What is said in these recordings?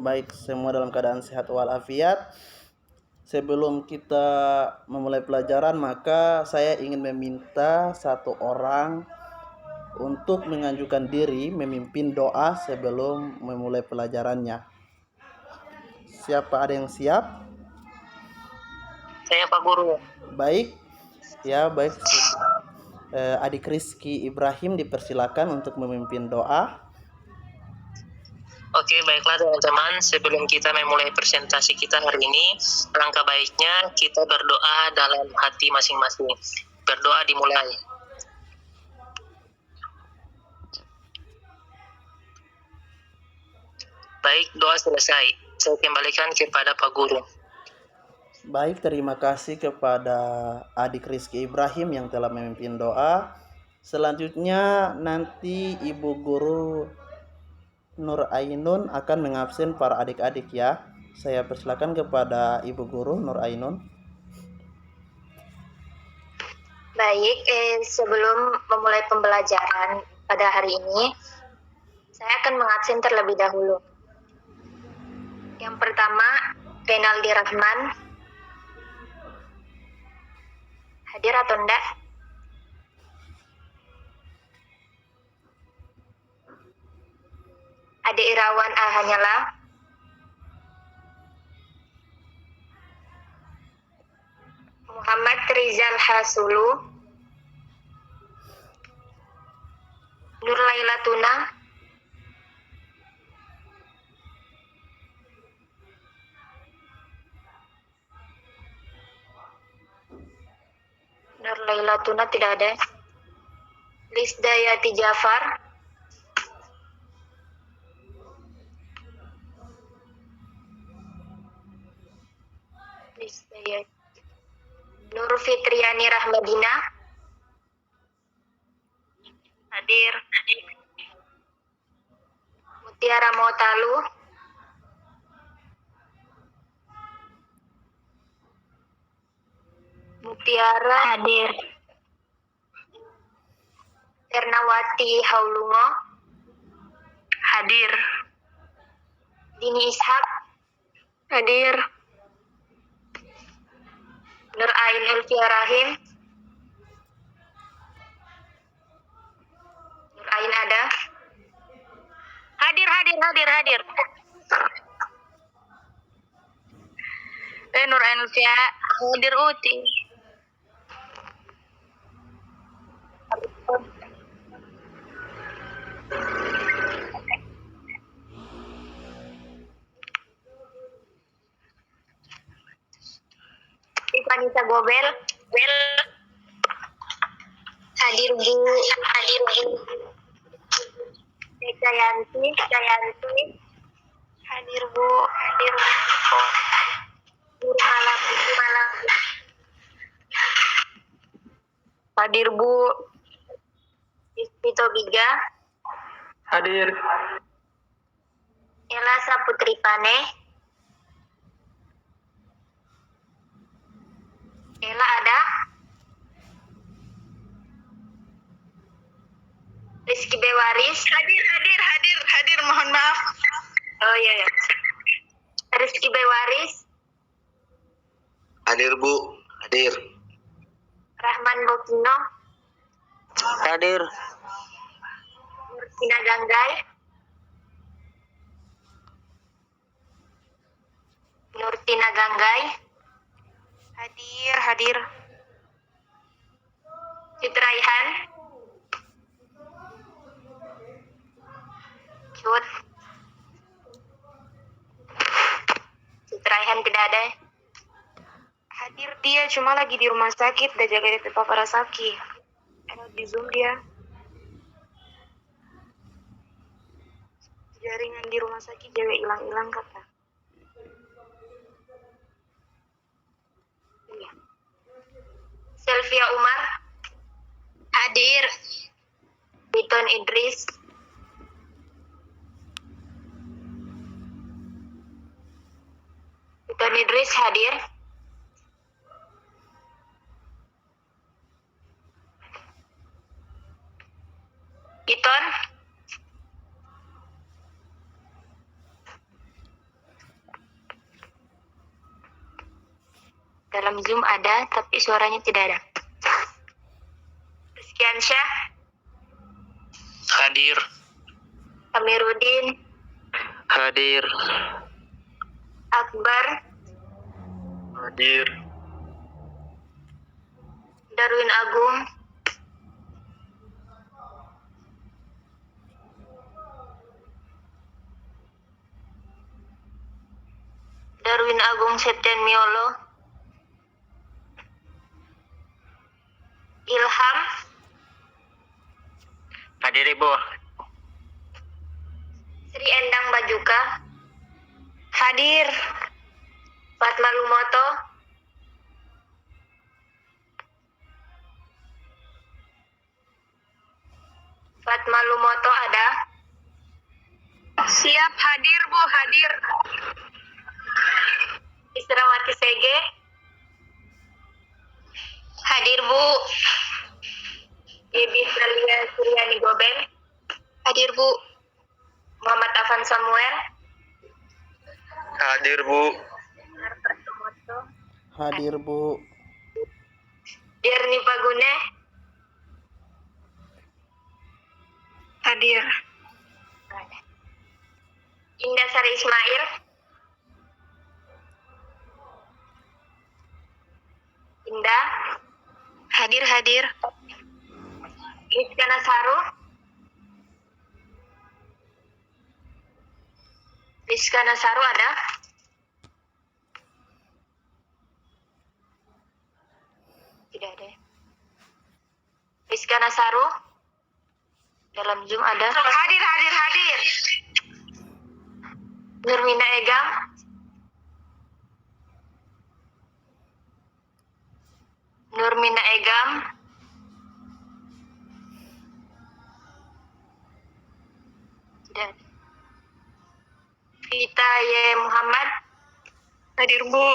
baik semua dalam keadaan sehat walafiat. Sebelum kita memulai pelajaran, maka saya ingin meminta satu orang untuk mengajukan diri memimpin doa sebelum memulai pelajarannya. Siapa, ada yang siap? Saya Pak Guru. Baik, ya baik. Adik Rizky Ibrahim dipersilakan untuk memimpin doa. Oke, baiklah teman-teman. Sebelum kita memulai presentasi kita hari ini, alangkah baiknya kita berdoa dalam hati masing-masing. Berdoa dimulai. Baik, doa selesai. Saya kembalikan kepada Pak Guru. Baik, terima kasih kepada adik Rizky Ibrahim yang telah memimpin doa. Selanjutnya nanti Ibu Guru Nur Ainun akan mengabsen para adik-adik ya. Saya persilakan kepada Ibu Guru Nur Ainun. Baik, sebelum memulai pembelajaran pada hari ini, saya akan mengabsen terlebih dahulu. Yang pertama, Renaldi Rahman. Hadir atau enggak? Ade Irawan Ahanyala. Muhammad Rizal Hasulu. Nur Laila Tuna. Nur Laila Tuna tidak ada. Lisdayati Jafar. Nur Fitriani Rahmadina. Hadir. Mutiara Motalu. Mutiara hadir. Ernawati Haulungo. Hadir. Dini Ishak. Hadir. Nur Ain Ulfia Rahim. Nur Ain ada? Hadir. Nur Ain Ulfia hadir Uti. Ivanita Gobel. Hadir Bu. Jayanti. Hadir Bu. Malam. Hadir Bu. Vito Biga. Hadir. Ella Saputri Pane. Ella ada? Rizky Bewaris. Hadir, mohon maaf. Oh iya. Rizky Bewaris. Hadir Bu, hadir. Rahman Bokino. Hadir. Nurtina Ganggai. Hadir. Citraihan. Citraihan tidak ada. Hadir, dia cuma lagi di rumah sakit, udah jaga DP Papa Rasaki. Di Zoom dia. Jaringan di rumah sakit jaga hilang kata. Selvia Umar. Hadir. Biton Idris. Hadir. Biton. Dalam Zoom ada, tapi suaranya tidak ada. Rizkiansyah, Hadir. Amiruddin, Hadir. Akbar, Hadir. Darwin Agung, Darwin Agung Septian Miolo, Ilham, Hadir, Ibu. Sri Endang Bajuka, hadir. Fatma Lumoto, Fatma Lumoto ada. Siap, hadir Bu, hadir. Israwati Sege, hadir Bu. Ibi Salia Suryani Goben, hadir Bu. Muhammad Afan Samuel, Hadir, Bu. Hadir Bu. Irni Pagune, Hadir. Indah Sari Ismail, Indah, hadir. Rizka Nasaru, Rizka Nasaru ada. Tidak ada. Rizka Nasaru dalam Zoom ada. Hadir. Nurmina Egam, Nurmina Egam, tidak ada. Vita Y. Muhammad, Hadir Bu.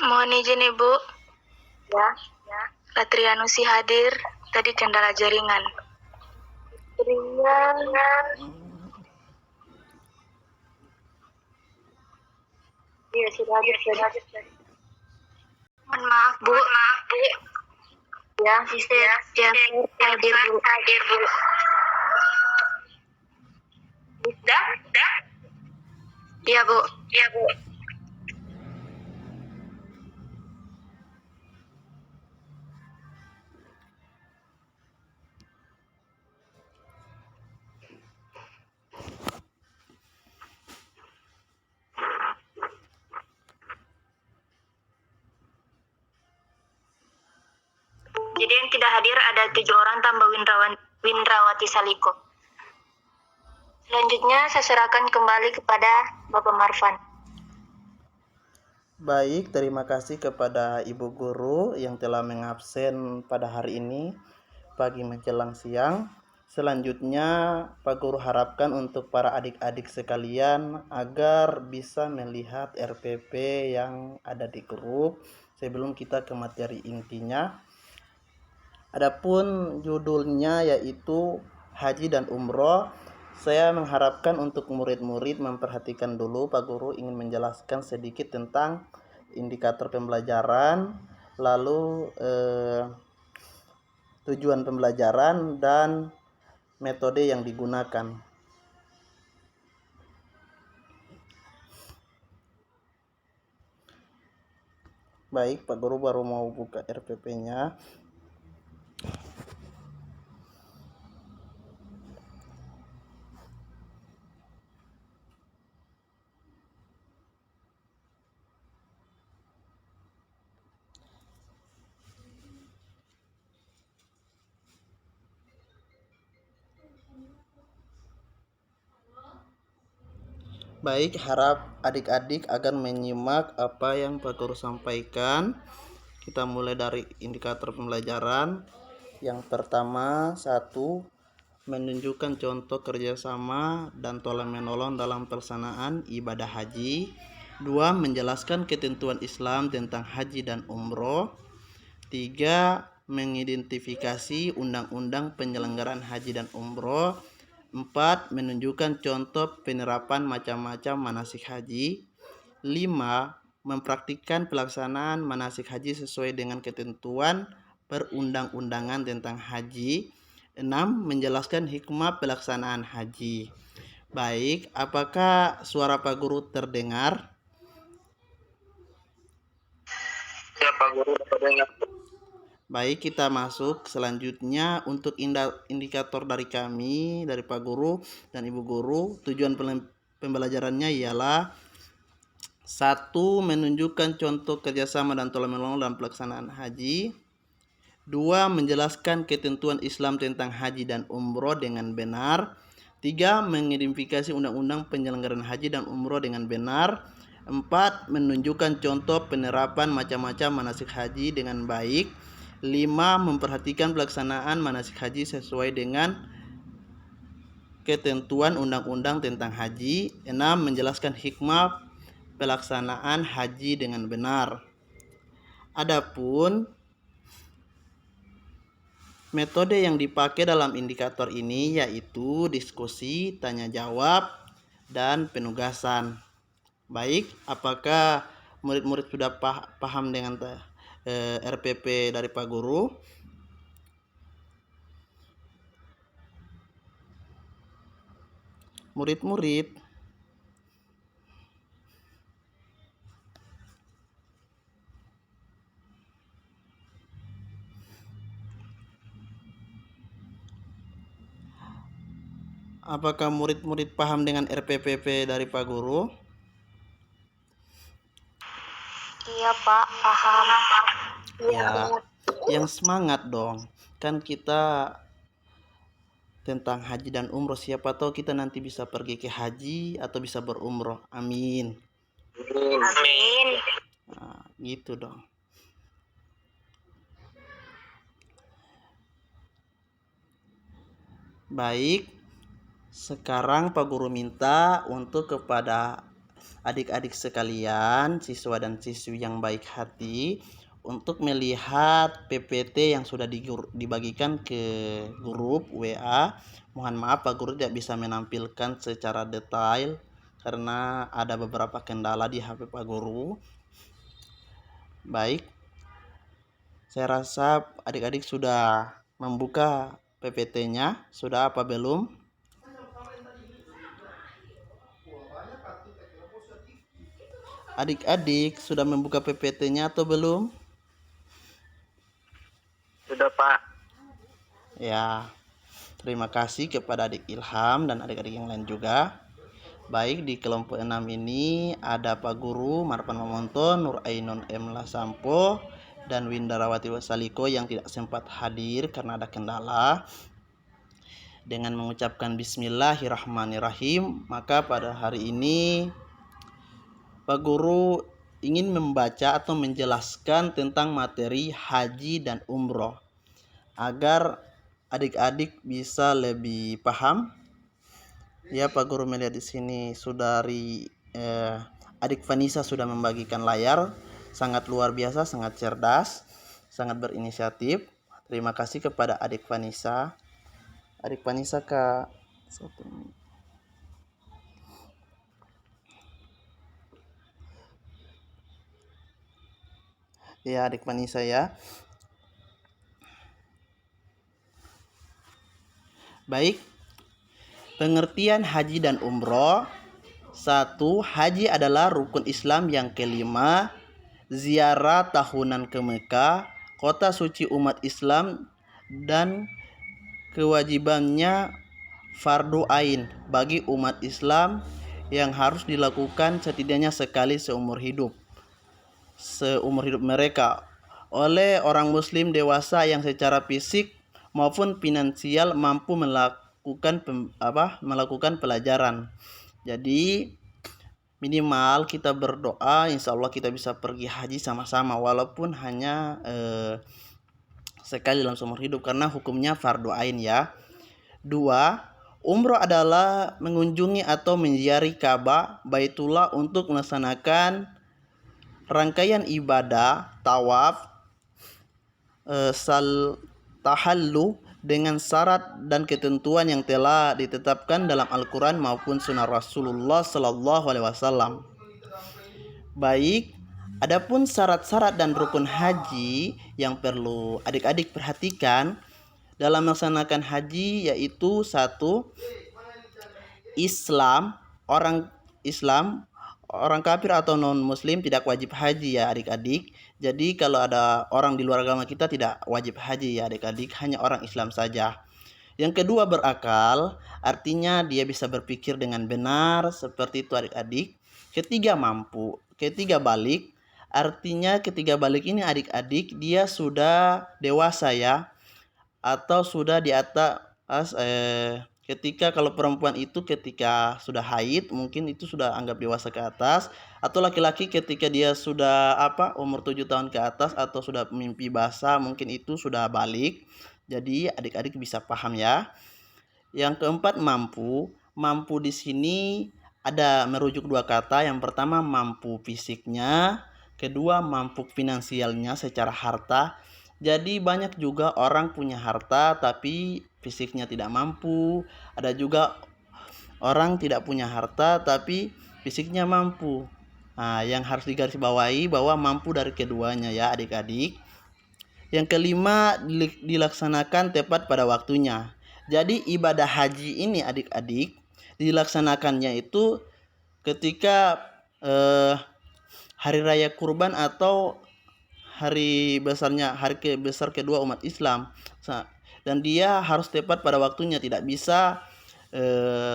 mohon izin Ibu. Ya. Latrianusi hadir, tadi kendala jaringan. Iya, sudah hadir. Mohon maaf Bu. Ya, hadir Bu. Sudah? Iya Bu. Jadi yang tidak hadir ada 7 orang tambah Windrawati Saliko. Selanjutnya saya serahkan kembali kepada Bapak Marfan. Baik, terima kasih kepada Ibu Guru yang telah mengabsen pada hari ini pagi menjelang siang. Selanjutnya Pak Guru harapkan untuk para adik-adik sekalian agar bisa melihat RPP yang ada di grup sebelum kita ke materi intinya. Adapun judulnya yaitu Haji dan Umroh, saya mengharapkan untuk murid-murid memperhatikan dulu. Pak Guru ingin menjelaskan sedikit tentang indikator pembelajaran, lalu tujuan pembelajaran dan metode yang digunakan. Baik, Pak Guru baru mau buka RPP-nya. Baik, harap adik-adik akan menyimak apa yang Pak Guru sampaikan. Kita mulai dari indikator pembelajaran. Yang pertama, 1. Menunjukkan contoh kerjasama dan tolong menolong dalam pelaksanaan ibadah haji. 2. Menjelaskan ketentuan Islam tentang haji dan umroh. 3. Mengidentifikasi undang-undang penyelenggaraan haji dan umroh. 4. Menunjukkan contoh penerapan macam-macam manasik haji. 5. mempraktikkan pelaksanaan manasik haji sesuai dengan ketentuan perundang-undangan tentang haji. 6. Menjelaskan hikmah pelaksanaan haji. Baik, apakah suara Pak Guru terdengar? Ya Pak Guru, terdengar. Baik, kita masuk selanjutnya untuk indikator dari kami, dari Pak Guru dan Ibu Guru. Tujuan pembelajarannya ialah 1. Menunjukkan contoh kerjasama dan tolong-menolong dalam pelaksanaan haji. 2. Menjelaskan ketentuan Islam tentang haji dan umroh dengan benar. 3. Mengidentifikasi undang-undang penyelenggaraan haji dan umroh dengan benar. 4. Menunjukkan contoh penerapan macam-macam manasik haji dengan baik. 5. Memperhatikan pelaksanaan manasik haji sesuai dengan ketentuan undang-undang tentang haji. 6. Menjelaskan hikmah pelaksanaan haji dengan benar. Adapun metode yang dipakai dalam indikator ini yaitu diskusi, tanya jawab, dan penugasan. Baik, apakah murid-murid sudah paham dengan RPP dari Pak Guru? Murid-murid, apakah murid-murid paham dengan RPPP dari Pak Guru? Iya Pak, paham. Ya, yang semangat dong. Kan kita tentang haji dan umroh, siapa tahu kita nanti bisa pergi ke haji atau bisa berumroh. Amin. Amin. Nah, gitu dong. Baik, sekarang Pak Guru minta untuk kepada adik-adik sekalian, siswa dan siswi yang baik hati, untuk melihat PPT yang sudah dibagikan ke grup WA. Mohon maaf Pak Guru tidak bisa menampilkan secara detail karena ada beberapa kendala di HP Pak Guru. Baik, saya rasa adik-adik sudah membuka PPT-nya. Sudah apa belum? Adik-adik sudah membuka PPT-nya atau belum? Sudah Pak. Ya, terima kasih kepada adik Ilham dan adik-adik yang lain juga. Baik, di kelompok 6 ini ada Pak Guru Marpan Mamonto, Nur Ainun M. Lasampo, dan Windarawati Wasaliko yang tidak sempat hadir karena ada kendala. Dengan mengucapkan Bismillahirrahmanirrahim, maka pada hari ini Pak Guru ingin membaca atau menjelaskan tentang materi haji dan umroh agar adik-adik bisa lebih paham. Ya, Pak Guru melihat di sini saudari adik Vanessa sudah membagikan layar, sangat luar biasa, sangat cerdas, sangat berinisiatif. Terima kasih kepada adik Vanessa. Adik Vanessa Kak. Ya, adik Vanessa ya. Baik. Pengertian haji dan umroh. 1. Haji adalah rukun Islam yang kelima. Ziarah tahunan ke Mekah, kota suci umat Islam, dan kewajibannya fardu ain bagi umat Islam yang harus dilakukan setidaknya sekali seumur hidup mereka oleh orang muslim dewasa yang secara fisik maupun finansial mampu melakukan pelajaran. Jadi minimal kita berdoa, insya Allah kita bisa pergi haji sama-sama walaupun hanya sekali dalam seumur hidup karena hukumnya fardu ain ya. 2. Umroh adalah mengunjungi atau menziarahi Ka'bah, Baitullah untuk melaksanakan rangkaian ibadah tawaf, tahallu dengan syarat dan ketentuan yang telah ditetapkan dalam Al-Quran maupun sunnah Rasulullah Sallallahu Alaihi Wasallam. Baik, Adapun syarat-syarat dan rukun haji yang perlu adik-adik perhatikan dalam melaksanakan haji yaitu satu, Islam. Orang kafir atau non muslim tidak wajib haji ya adik-adik. Jadi kalau ada orang di luar agama kita tidak wajib haji ya adik-adik, hanya orang Islam saja. Yang kedua, berakal, artinya dia bisa berpikir dengan benar, seperti itu adik-adik. Ketiga, mampu. Ketiga, balik, artinya ketiga balik ini adik-adik dia sudah dewasa ya, atau sudah di atas ketika kalau perempuan itu ketika sudah haid mungkin itu sudah anggap dewasa ke atas, atau laki-laki ketika dia sudah umur 7 tahun ke atas atau sudah mimpi basah mungkin itu sudah balik. Jadi adik-adik bisa paham ya. Yang keempat, mampu. Mampu di sini ada merujuk dua kata. Yang pertama mampu fisiknya, kedua mampu finansialnya secara harta. Jadi banyak juga orang punya harta tapi fisiknya tidak mampu. Ada juga orang tidak punya harta tapi fisiknya mampu. Nah, yang harus digarisbawahi bahwa mampu dari keduanya ya adik-adik. Yang kelima, dilaksanakan tepat pada waktunya. Jadi ibadah haji ini adik-adik dilaksanakannya itu ketika hari raya kurban atau hari besar kedua umat Islam, dan dia harus tepat pada waktunya, tidak bisa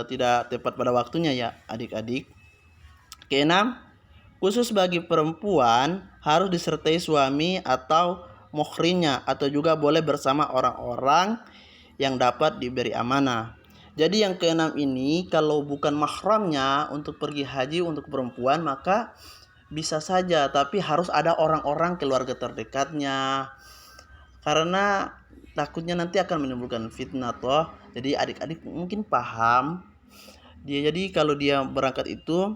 tidak tepat pada waktunya ya adik-adik. Keenam, khusus bagi perempuan harus disertai suami atau muhrimnya, atau juga boleh bersama orang-orang yang dapat diberi amanah. Jadi yang keenam ini kalau bukan mahramnya untuk pergi haji untuk perempuan maka bisa saja, tapi harus ada orang-orang keluarga terdekatnya, karena takutnya nanti akan menimbulkan fitnah toh. Jadi adik-adik mungkin paham dia. Jadi kalau dia berangkat itu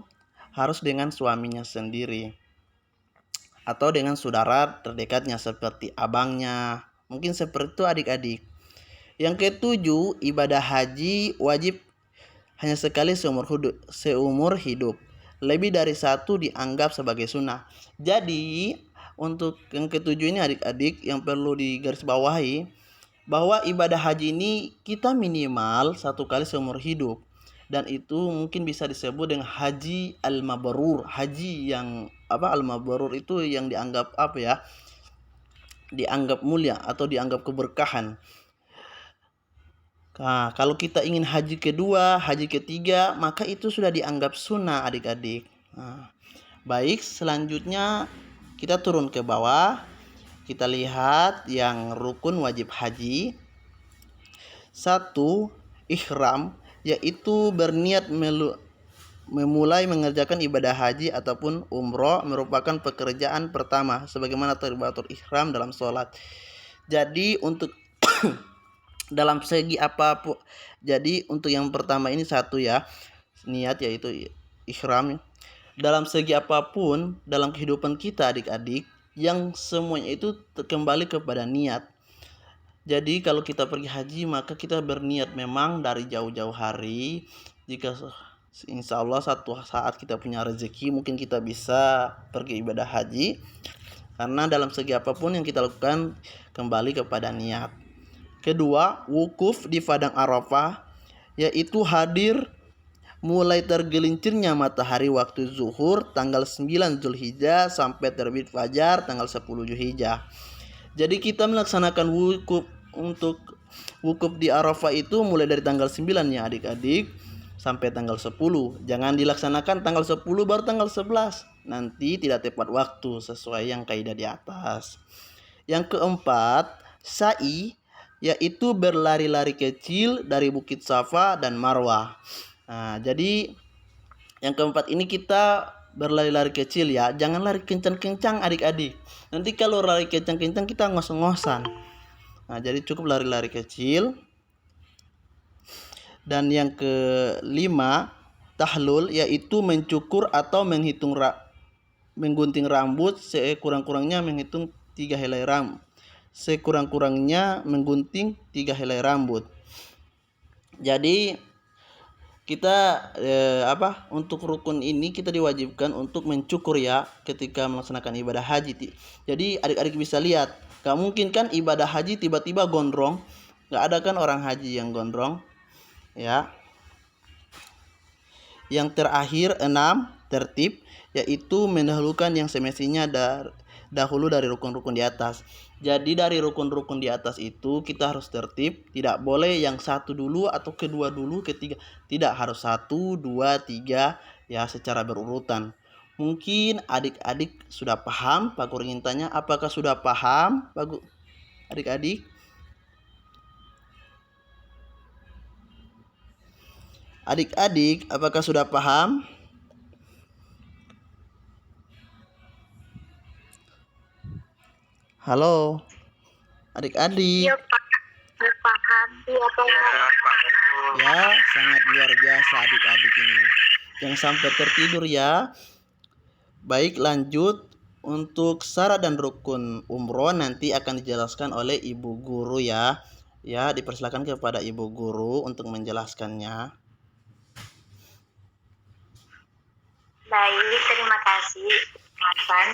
harus dengan suaminya sendiri atau dengan saudara terdekatnya seperti abangnya, mungkin seperti itu adik-adik. Yang ketujuh, ibadah haji wajib hanya sekali seumur hidup. Lebih dari satu dianggap sebagai sunnah. Jadi untuk yang ketujuh ini adik-adik yang perlu digarisbawahi bahwa ibadah haji ini kita minimal satu kali seumur hidup, dan itu mungkin bisa disebut dengan haji al-mabrur. Haji yang al-mabrur itu yang dianggap dianggap mulia atau dianggap keberkahan. Nah, kalau kita ingin haji kedua, haji ketiga, maka itu sudah dianggap sunnah adik-adik. Nah, baik, selanjutnya kita turun ke bawah. Kita lihat yang rukun wajib haji. Satu, ihram, yaitu berniat memulai mengerjakan ibadah haji ataupun umroh merupakan pekerjaan pertama sebagaimana terbatur ihram dalam sholat. Jadi untuk dalam segi apapun, jadi untuk yang pertama ini satu ya, niat yaitu ihram. Dalam segi apapun dalam kehidupan kita adik-adik, yang semuanya itu kembali kepada niat. Jadi kalau kita pergi haji maka kita berniat memang dari jauh-jauh hari. Jika insya Allah satu saat kita punya rezeki mungkin kita bisa pergi ibadah haji, karena dalam segi apapun yang kita lakukan kembali kepada niat. Kedua, wukuf di padang Arafah, yaitu hadir mulai tergelincirnya matahari waktu zuhur tanggal 9 Zulhijjah sampai terbit fajar tanggal 10 Zulhijjah. Jadi kita melaksanakan wukuf di Arafah itu mulai dari tanggal 9 ya adik-adik sampai tanggal 10. Jangan dilaksanakan tanggal 10 baru tanggal 11. Nanti tidak tepat waktu sesuai yang kaidah di atas. Yang keempat, sa'i, yaitu berlari-lari kecil dari Bukit Safa dan Marwah. Nah, jadi yang keempat ini kita berlari-lari kecil ya. Jangan lari kencang-kencang adik-adik. Nanti kalau lari kencang-kencang kita ngos-ngosan. Nah, jadi cukup lari-lari kecil. Dan yang kelima, tahlul, yaitu mencukur atau menggunting rambut sekurang-kurangnya menghitung 3 helai rambut. Sekurang-kurangnya menggunting 3 helai rambut. Jadi kita untuk rukun ini kita diwajibkan untuk mencukur ya ketika melaksanakan ibadah haji. Jadi adik-adik bisa lihat, gak mungkin kan ibadah haji tiba-tiba gondrong, gak ada kan orang haji yang gondrong ya. Yang terakhir 6 tertib, yaitu mendahulukan yang semestinya dahulu dari rukun-rukun di atas. Jadi dari rukun-rukun di atas itu kita harus tertib, tidak boleh yang satu dulu atau kedua dulu, ketiga. Tidak, harus 1, 2, 3 ya secara berurutan. Mungkin adik-adik sudah paham. Pak Guru ingin tanya, apakah sudah paham Pak adik-adik? Adik-adik, apakah sudah paham? Halo, adik-adik. Iya Pak, paham. Iya Pak. Ya, sangat luar biasa adik-adik ini. Yang sampai tertidur ya. Baik, lanjut. Untuk syarat dan rukun umroh nanti akan dijelaskan oleh ibu guru ya. Ya, dipersilakan kepada ibu guru untuk menjelaskannya. Baik, terima kasih Marvan.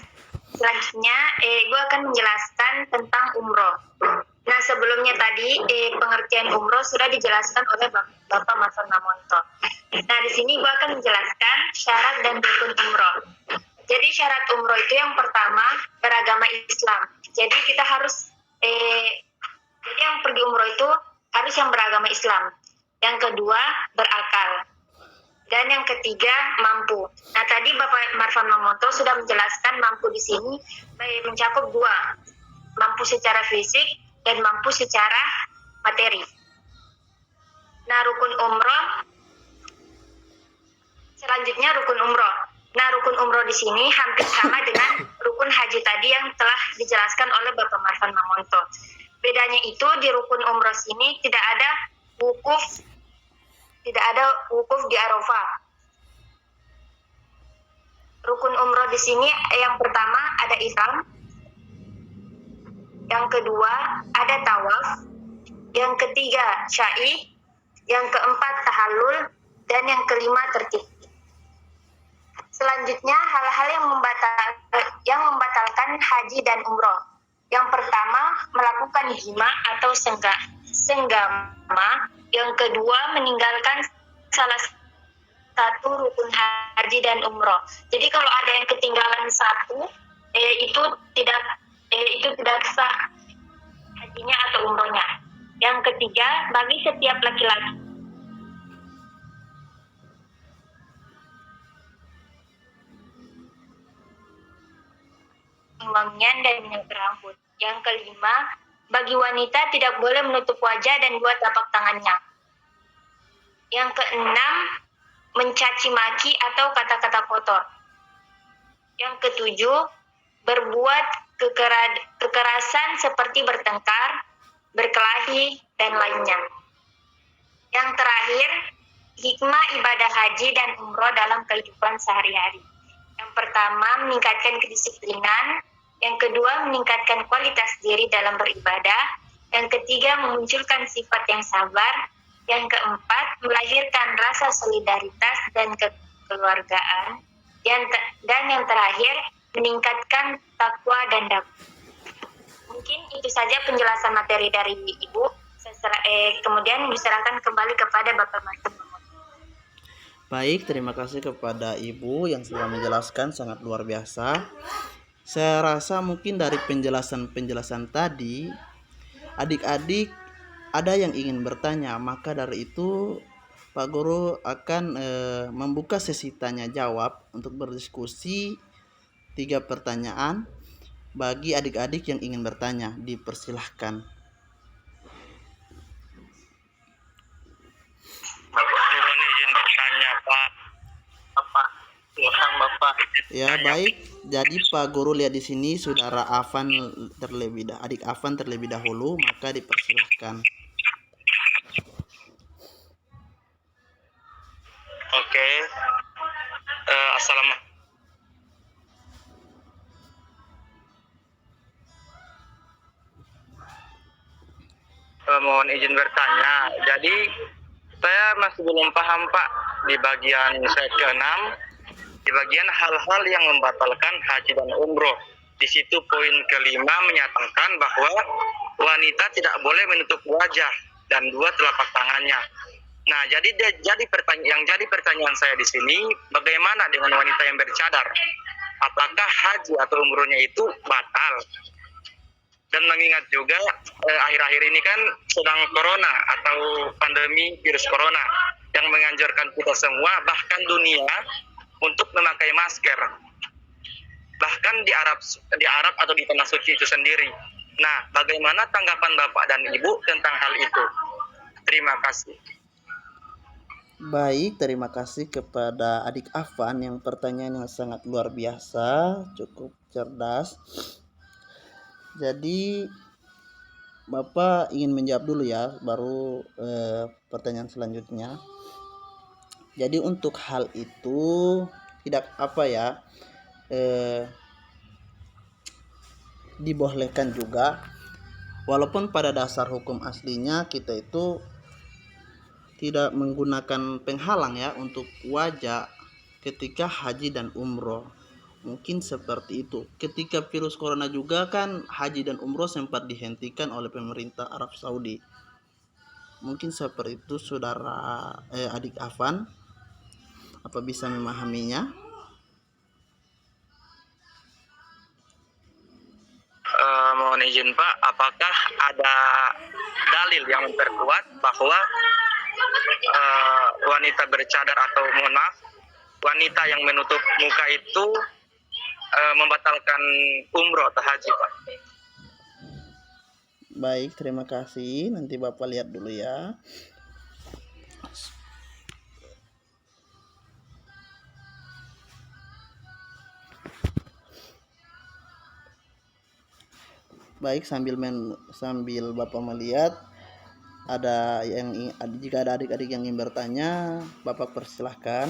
Selanjutnya, gue akan menjelaskan tentang umroh. Nah, sebelumnya tadi pengertian umroh sudah dijelaskan oleh Bapak Marvan Mamonto. Nah, di sini gue akan menjelaskan syarat dan rukun umroh. Jadi syarat umroh itu yang pertama beragama Islam. Jadi kita harus jadi yang pergi umroh itu harus yang beragama Islam. Yang kedua berakal. Dan yang ketiga mampu. Nah, tadi Bapak Marvan Mamonto sudah menjelaskan mampu di sini mencakup dua, mampu secara fisik dan mampu secara materi. Nah, rukun umroh selanjutnya rukun umroh. Nah, rukun umroh di sini hampir sama dengan rukun haji tadi yang telah dijelaskan oleh Bapak Marvan Mamonto. Bedanya itu di rukun umroh sini tidak ada wukuf di Arafah. Rukun umroh di sini yang pertama ada ihram, yang kedua ada tawaf, yang ketiga syai, yang keempat tahallul, dan yang kelima tertib. Selanjutnya hal-hal yang membatalkan haji dan umroh. Yang pertama melakukan jima atau senggama. Yang kedua meninggalkan salah satu rukun haji dan umroh. Jadi kalau ada yang ketinggalan satu, itu tidak sah hajinya atau umrohnya. Yang ketiga bagi setiap laki-laki wangian dan minyak rambut. Yang kelima, bagi wanita tidak boleh menutup wajah dan dua tapak tangannya. Yang keenam, mencaci maki atau kata-kata kotor. Yang ketujuh, berbuat kekerasan seperti bertengkar, berkelahi, dan lainnya. Yang terakhir, hikmah ibadah haji dan umroh dalam kehidupan sehari-hari. Yang pertama, meningkatkan kedisiplinan. Yang kedua, meningkatkan kualitas diri dalam beribadah. Yang ketiga, memunculkan sifat yang sabar. Yang keempat, melahirkan rasa solidaritas dan kekeluargaan. Dan yang terakhir, meningkatkan takwa dan dakwah. Mungkin itu saja penjelasan materi dari Ibu. Kemudian diserahkan kembali kepada Bapak Marvan Mamonto. Baik, terima kasih kepada Ibu yang sudah menjelaskan sangat luar biasa. Saya rasa mungkin dari penjelasan tadi adik-adik ada yang ingin bertanya, maka dari itu Pak Guru akan membuka sesi tanya jawab untuk berdiskusi 3 pertanyaan bagi adik-adik yang ingin bertanya. Dipersilahkan. Ya, baik. Jadi Pak Guru lihat di sini saudara Afan adik Afan terlebih dahulu, maka dipersilahkan. Oke. Assalamualaikum. Mohon izin bertanya. Jadi saya masih belum paham Pak. di bagian slide ke-6, di bagian hal-hal yang membatalkan haji dan umroh. Di situ poin kelima menyatakan bahwa wanita tidak boleh menutup wajah dan dua telapak tangannya. Nah, jadi pertanyaan saya di sini, bagaimana dengan wanita yang bercadar? Apakah haji atau umrohnya itu batal? Dan mengingat juga akhir-akhir ini kan sedang corona atau pandemi virus corona yang menganjurkan kita semua, bahkan dunia, untuk memakai masker. Bahkan di Arab atau di tanah suci itu sendiri. Nah, bagaimana tanggapan Bapak dan Ibu tentang hal itu? Terima kasih. Baik, terima kasih kepada adik Afan yang pertanyaan yang sangat luar biasa, cukup cerdas. Jadi Bapak ingin menjawab dulu ya, baru pertanyaan selanjutnya. Jadi untuk hal itu tidak dibolehkan juga, walaupun pada dasar hukum aslinya kita itu tidak menggunakan penghalang ya untuk wajah ketika haji dan umroh. Mungkin seperti itu. Ketika virus corona juga kan haji dan umroh sempat dihentikan oleh pemerintah Arab Saudi. Mungkin seperti itu saudara adik Afan. Apa bisa memahaminya? Mohon izin Pak, apakah ada dalil yang memperkuat bahwa wanita bercadar atau wanita yang menutup muka itu membatalkan umroh atau haji, Pak? Baik, terima kasih. Nanti Bapak lihat dulu ya. Baik, sambil Bapak melihat jika ada adik-adik yang ingin bertanya, Bapak persilahkan.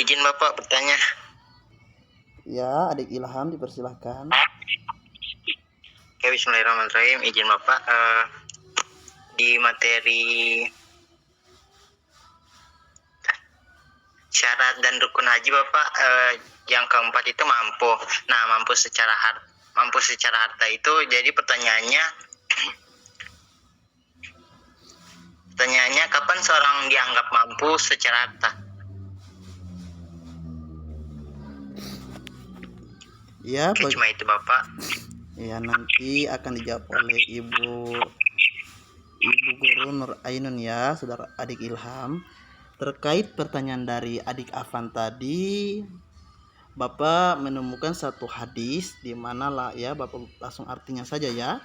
Izin Bapak bertanya. Ya, adik Ilham dipersilahkan. Oke, bismillahirrahmanirrahim. Izin Bapak, di materi syarat dan rukun haji Bapak, yang keempat itu mampu. Nah, mampu secara harta itu, jadi pertanyaannya kapan seorang dianggap mampu secara harta? Ya, cuma itu Bapak. Ya, nanti akan dijawab oleh Ibu Guru Nur Ainun ya, saudara adik Ilham. Terkait pertanyaan dari adik Afan tadi, Bapak menemukan satu hadis di mana lah ya, Bapak langsung artinya saja ya.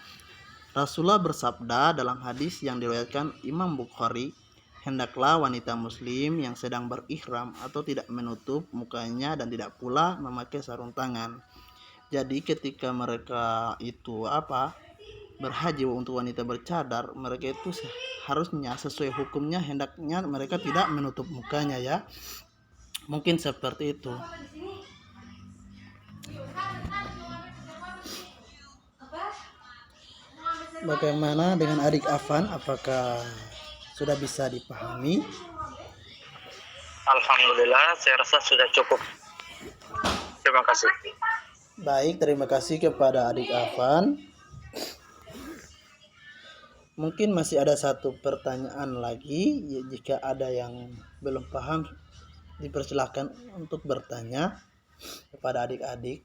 Rasulullah bersabda dalam hadis yang diriwayatkan Imam Bukhari, hendaklah wanita muslim yang sedang berihram atau tidak menutup mukanya dan tidak pula memakai sarung tangan. Jadi ketika mereka itu berhaji untuk wanita bercadar, mereka itu harusnya sesuai hukumnya hendaknya mereka tidak menutup mukanya ya. Mungkin seperti itu. Bagaimana dengan adik Afan? Apakah sudah bisa dipahami? Alhamdulillah, saya rasa sudah cukup. Terima kasih. Baik, terima kasih kepada adik Afan. Mungkin masih ada satu pertanyaan lagi. Jika ada yang belum paham, dipersilahkan untuk bertanya kepada adik-adik.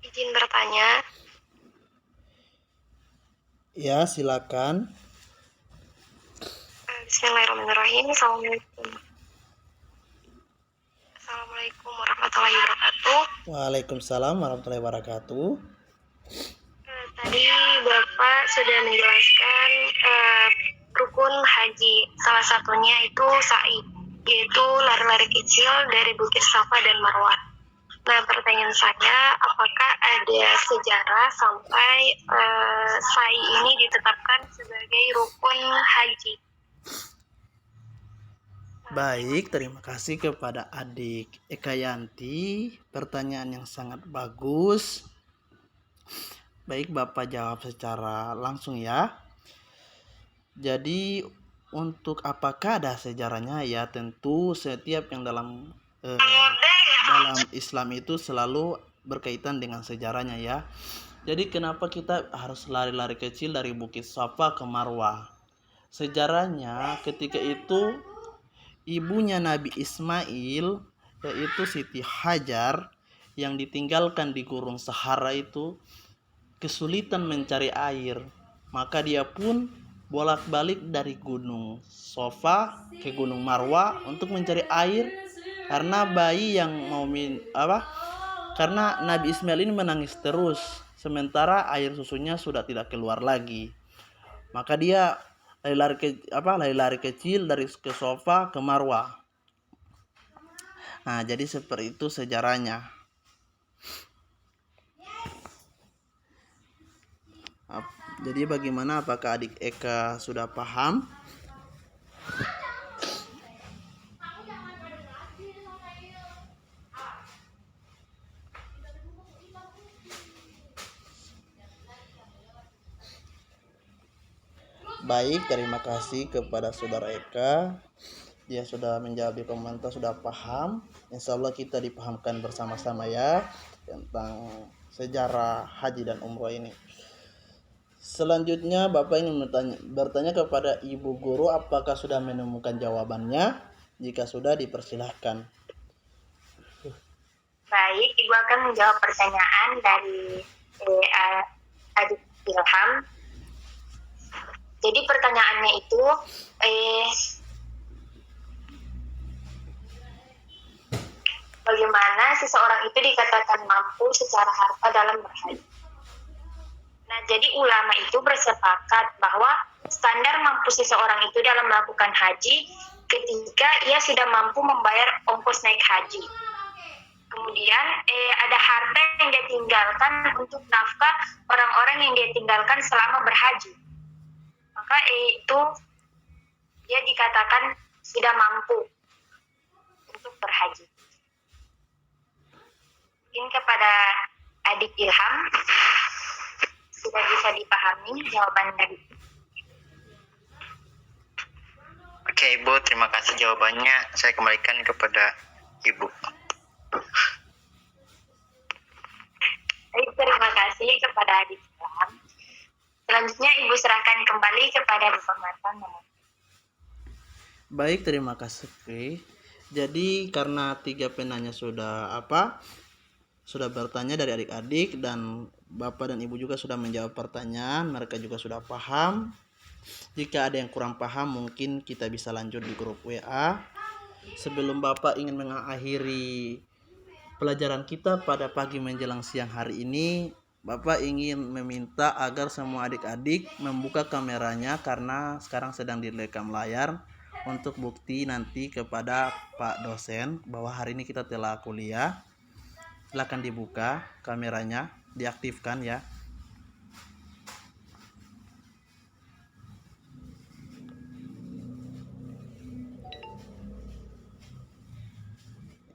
Izin bertanya. Ya, silakan. Bismillahirrahmanirrahim. Assalamualaikum warahmatullahi wabarakatuh. Waalaikumsalam warahmatullahi wabarakatuh. Tadi Bapak sudah menjelaskan rukun haji. Salah satunya itu sa'i, yaitu lari-lari kecil dari Bukit Safa dan Marwah. Nah, pertanyaan saya, apakah ada sejarah sampai sa'i ini ditetapkan sebagai rukun haji? Baik, terima kasih kepada adik Eka Yanti. Pertanyaan yang sangat bagus. Baik, Bapak jawab secara langsung ya. Jadi untuk apakah ada sejarahnya ya? Tentu setiap yang dalam Islam itu selalu berkaitan dengan sejarahnya ya. Jadi kenapa kita harus lari-lari kecil dari Bukit Safa ke Marwah? Sejarahnya ketika itu ibunya Nabi Ismail, yaitu Siti Hajar, yang ditinggalkan di gurun Sahara itu kesulitan mencari air. Maka dia pun bolak-balik dari Gunung Safa ke Gunung Marwah untuk mencari air karena bayi yang mau karena Nabi Ismail ini menangis terus sementara air susunya sudah tidak keluar lagi. Maka dia lari-lari kecil dari ke Safa ke Marwah. Nah, jadi seperti itu sejarahnya. Jadi bagaimana, apakah adik Eka sudah paham? Baik, terima kasih kepada saudara Eka. Dia sudah menjawab di komentar, sudah paham. Insya Allah kita dipahamkan bersama-sama ya tentang sejarah haji dan umroh ini. Selanjutnya Bapak ingin bertanya kepada Ibu Guru apakah sudah menemukan jawabannya. Jika sudah, dipersilahkan. Baik, Ibu akan menjawab pertanyaan dari adik Ilham. Jadi pertanyaannya itu bagaimana seseorang itu dikatakan mampu secara harta dalam berhaji. Nah, jadi ulama itu bersepakat bahwa standar mampu seseorang itu dalam melakukan haji ketika ia sudah mampu membayar ongkos naik haji. Kemudian ada harta yang dia tinggalkan untuk nafkah orang-orang yang dia tinggalkan selama berhaji. Maka itu dia dikatakan sudah mampu untuk berhaji. Mungkin kepada adik Ilham sudah bisa dipahami jawaban dari. Oke Ibu, terima kasih jawabannya. Saya kembalikan kepada Ibu. Baik, terima kasih kepada adik Ilham. Selanjutnya Ibu serahkan kembali kepada Bapak Matan. Baik, terima kasih. Jadi karena 3 penanya sudah bertanya dari adik-adik dan Bapak dan Ibu juga sudah menjawab pertanyaan, mereka juga sudah paham. Jika ada yang kurang paham mungkin kita bisa lanjut di grup WA. Sebelum Bapak ingin mengakhiri pelajaran kita pada pagi menjelang siang hari ini, Bapak ingin meminta agar semua adik-adik membuka kameranya karena sekarang sedang direkam layar untuk bukti nanti kepada Pak dosen bahwa hari ini kita telah kuliah. Silakan dibuka kameranya, diaktifkan ya.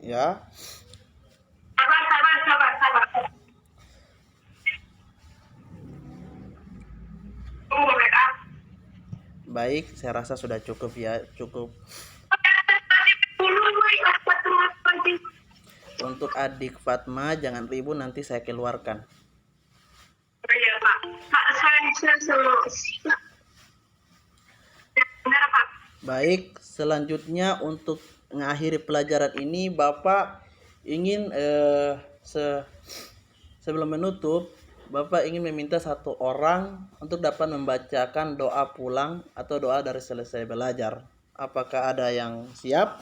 Ya. Sabar. Baik, saya rasa sudah cukup ya, cukup. Untuk adik Fatma jangan ribut, nanti saya keluarkan. Baik, selanjutnya untuk mengakhiri pelajaran ini Bapak ingin sebelum menutup Bapak ingin meminta satu orang untuk dapat membacakan doa pulang atau doa dari selesai belajar. Apakah ada yang siap?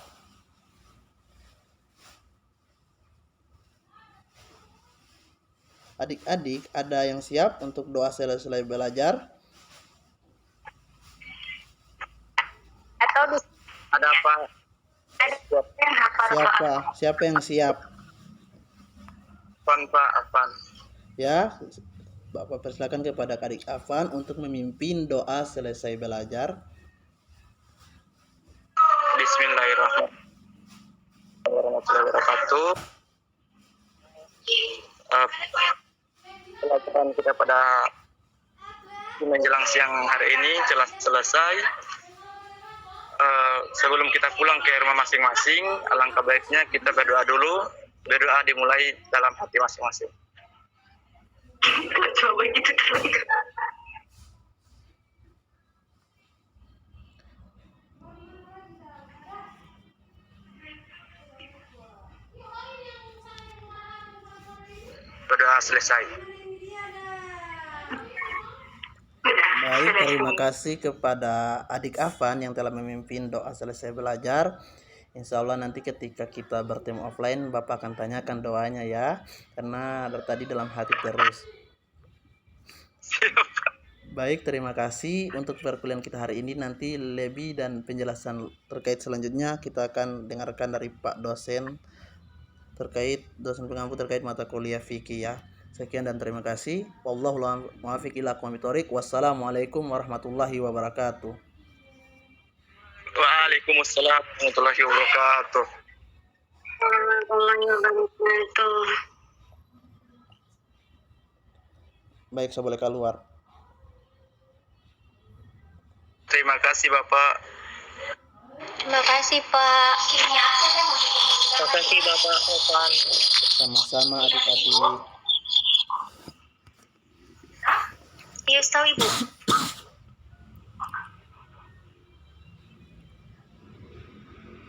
Adik-adik, ada yang siap untuk doa selesai belajar? Atau Ada apa? Siapa yang siap? Afan. Ya, Bapak persilakan kepada adik Afan untuk memimpin doa selesai belajar. Bismillahirrahmanirrahim. warahmatullahi wabarakatuh. Pelajaran kita pada menjelang siang hari ini telah selesai. Sebelum kita pulang ke rumah masing-masing, alangkah baiknya kita berdoa dulu. Berdoa dimulai dalam hati masing-masing. Coba gitu terus. Berdoa selesai. Baik, terima kasih kepada adik Afan yang telah memimpin doa selesai belajar. Insya Allah nanti ketika kita bertemu offline, Bapak akan tanyakan doanya ya, karena dari tadi dalam hati terus. Baik, terima kasih untuk perkuliahan kita hari ini. Nanti lebih dan penjelasan terkait selanjutnya kita akan dengarkan dari Pak dosen pengampu terkait mata kuliah fikih ya. Sekian dan terima kasih. Wallahul muwaffiq ila aqwamit thoriq. Wassalamualaikum warahmatullahi wabarakatuh. Waalaikumsalam warahmatullahi wabarakatuh. Warahmatullahi wabarakatuh. Baik, saya boleh keluar. Terima kasih Bapak. Terima kasih, Pak. Terima kasih Bapak Ovan. Sama-sama adik-adik. Iya, tahu Ibu.